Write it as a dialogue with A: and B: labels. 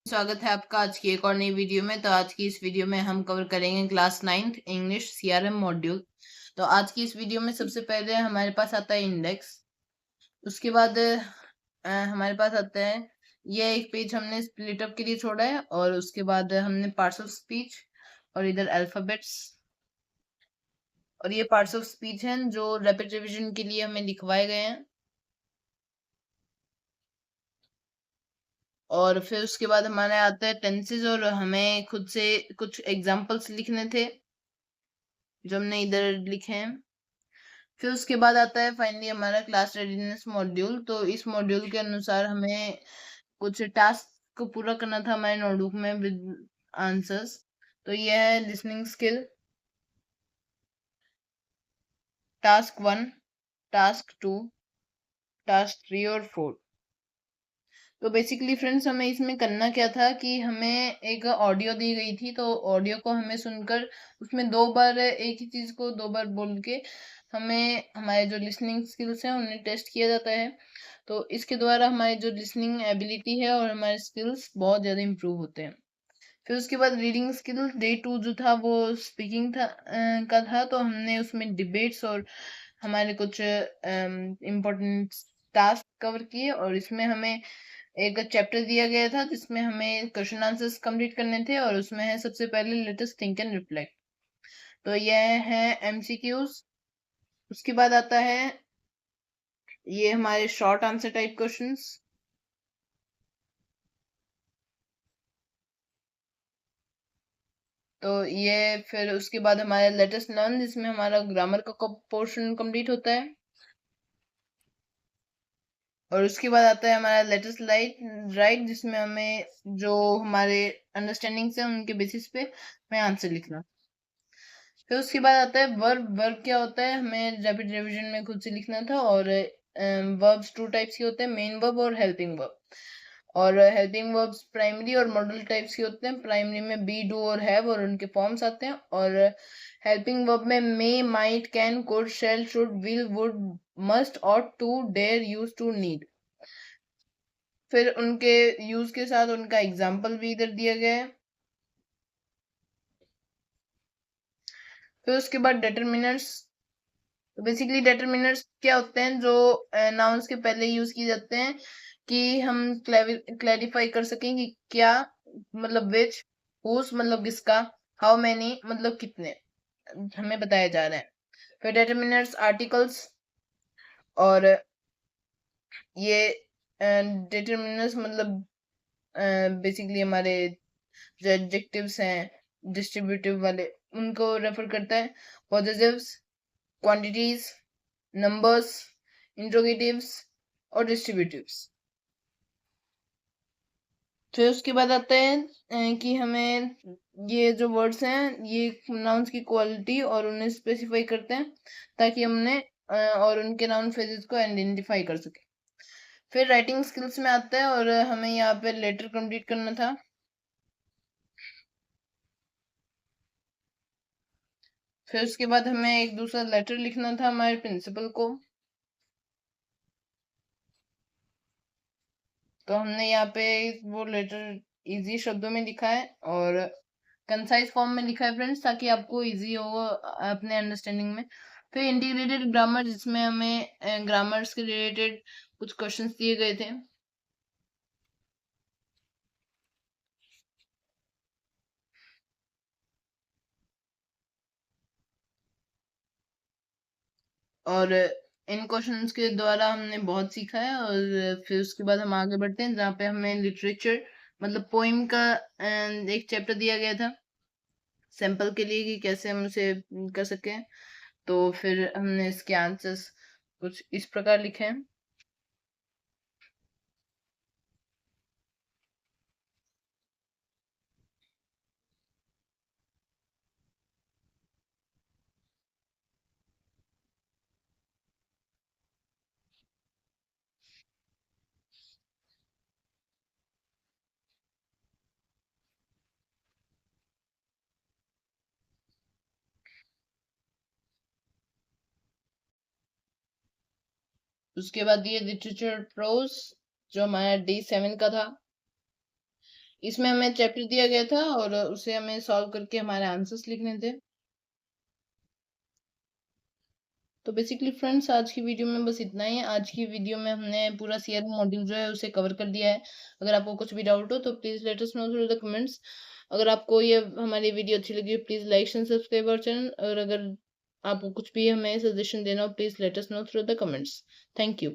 A: स्वागत है आपका आज की एक और नई वीडियो में। तो आज की इस वीडियो में हम कवर करेंगे class 9th English CRM module. तो आज की इस वीडियो में सबसे पहले हमारे पास आता है इंडेक्स। उसके बाद हमारे पास आता है ये एक पेज हमने स्प्लिट अप के लिए छोड़ा है, और उसके बाद हमने पार्ट्स ऑफ स्पीच और इधर अल्फाबेट्स, और ये पार्ट्स ऑफ स्पीच हैं जो रैपिड रिवीजन के लिए हमें लिखवाए गए हैं। और फिर उसके बाद हमारे आता है टेंसेज, और हमें खुद से कुछ एग्जांपल्स लिखने थे जो हमने इधर लिखे हैं। फिर उसके बाद आता है फाइनली हमारा क्लास रेडीनेस मॉड्यूल। तो इस मॉड्यूल के अनुसार हमें कुछ टास्क को पूरा करना था हमारे नोटबुक में विद आंसर्स। तो ये है listening skill, task 1, task 2, task 3 और 4। तो बेसिकली फ्रेंड्स हमें इसमें करना क्या था कि हमें एक ऑडियो दी गई थी, तो ऑडियो को हमें सुनकर उसमें 2 बार एक ही चीज़ को 2 बार बोल के हमें हमारे जो लिसनिंग स्किल्स हैं उन्हें टेस्ट किया जाता है। तो इसके द्वारा हमारी जो लिसनिंग एबिलिटी है और हमारे स्किल्स बहुत ज़्यादा इम्प्रूव होते हैं। फिर उसके बाद रीडिंग स्किल डे 2 जो था वो स्पीकिंग था का था। तो हमने उसमें डिबेट्स और हमारे कुछ इम्पोर्टेंट टास्क कवर किए, और इसमें हमें एक चैप्टर दिया गया था जिसमें हमें क्वेश्चन आंसर्स कंप्लीट करने थे, और उसमें है सबसे पहले let us think and reflect. तो यह है एमसीक्यूज। उसके बाद आता है ये हमारे शॉर्ट आंसर टाइप क्वेश्चंस। तो ये फिर उसके बाद हमारे लेट अस लर्न, जिसमें हमारा ग्रामर का पोर्शन कंप्लीट होता है। और उसके बाद आता है हमारा लेट अस राइट, जिसमें हमें जो हमारे अंडरस्टैंडिंग से उनके बेसिस पे हमें आंसर लिखना। फिर उसके बाद आता है वर्ब। वर्ब क्या होता है हमें रैपिड रिवीजन में खुद से लिखना था। और वर्ब्स 2 टाइप्स के होते हैं, मेन वर्ब और हेल्पिंग वर्ब। और हेल्पिंग वर्ब्स प्राइमरी और मॉडल टाइप्स के होते हैं। प्राइमरी में बी, डू और हैव और उनके फॉर्म्स आते हैं, और हेल्पिंग वर्ब में may, might, can, could, shall, should, will, would, must, ought to, dare, use to, need. फिर उनके यूज के साथ उनका एग्जाम्पल भी इधर दिया गया है। फिर उसके बाद डिटरमिनर्स। तो बेसिकली डिटरमिनर्स क्या होते हैं जो नाउन्स के पहले यूज किए जाते हैं कि हम क्लैरिफाई कर सकें कि क्या मतलब विच, हुज मतलब किसका, हाउ मैनी मतलब कितने हमें बताया जा रहा है। फिर डिटरमिनर्स आर्टिकल्स, और ये डिटरमिनर्स मतलब बेसिकली हमारे जो एडजेक्टिव्स हैं डिस्ट्रीब्यूटिव वाले उनको रेफर करता है। पॉजिटिव्स, क्वांटिटीज, नंबर्स, इंट्रोगेटिव्स और डिस्ट्रीब्यूटिव्स। फिर उसके बाद आता है कि हमें ये जो वर्ड्स हैं ये नाउन्स की क्वालिटी और उन्हें स्पेसिफाई करते हैं ताकि हमने और उनके नाउन फ्रेजेस को आइडेंटिफाई कर सके। फिर राइटिंग स्किल्स में आता है, और हमें यहाँ पे लेटर कंप्लीट करना था। फिर उसके बाद हमें एक दूसरा लेटर लिखना था हमारे प्रिंसिपल को। तो हमने यहाँ पे वो लेटर इजी शब्दों में लिखा है और कंसाइज फॉर्म में लिखा है फ्रेंड्स, ताकि आपको इजी हो अपने अंडरस्टैंडिंग में। फिर इंटीग्रेटेड ग्रामर, जिसमें हमें ग्रामर्स के रिलेटेड कुछ क्वेश्चंस दिए गए थे। और इन क्वेश्चंस के द्वारा हमने बहुत सीखा है। और फिर उसके बाद हम आगे बढ़ते हैं जहाँ पे हमें लिटरेचर मतलब पोइम का एक चैप्टर दिया गया था सैंपल के लिए कि कैसे हम उसे कर सकें। तो फिर हमने इसके आंसर्स कुछ इस प्रकार लिखे हैं। उसके बाद ये लिटरेचर प्रोज जो हमारा डे 7 का था। इसमें हमें चैप्टर दिया गया था और उसे हमें सॉल्व करके हमारे आंसर्स लिखने थे। तो बेसिकली फ्रेंड्स आज की वीडियो में बस इतना ही। आज की वीडियो में हमने पूरा सीआरएम मॉड्यूल जो है उसे कवर कर दिया है। अगर आपको कुछ भी डाउट हो तो please let us know through the comments. अगर आपको ये हमारी वीडियो अच्छी लगी please like and subscribe our channel, और अगर आपको कुछ भी हमें सजेशन देना हो please let us know through the comments. Thank you.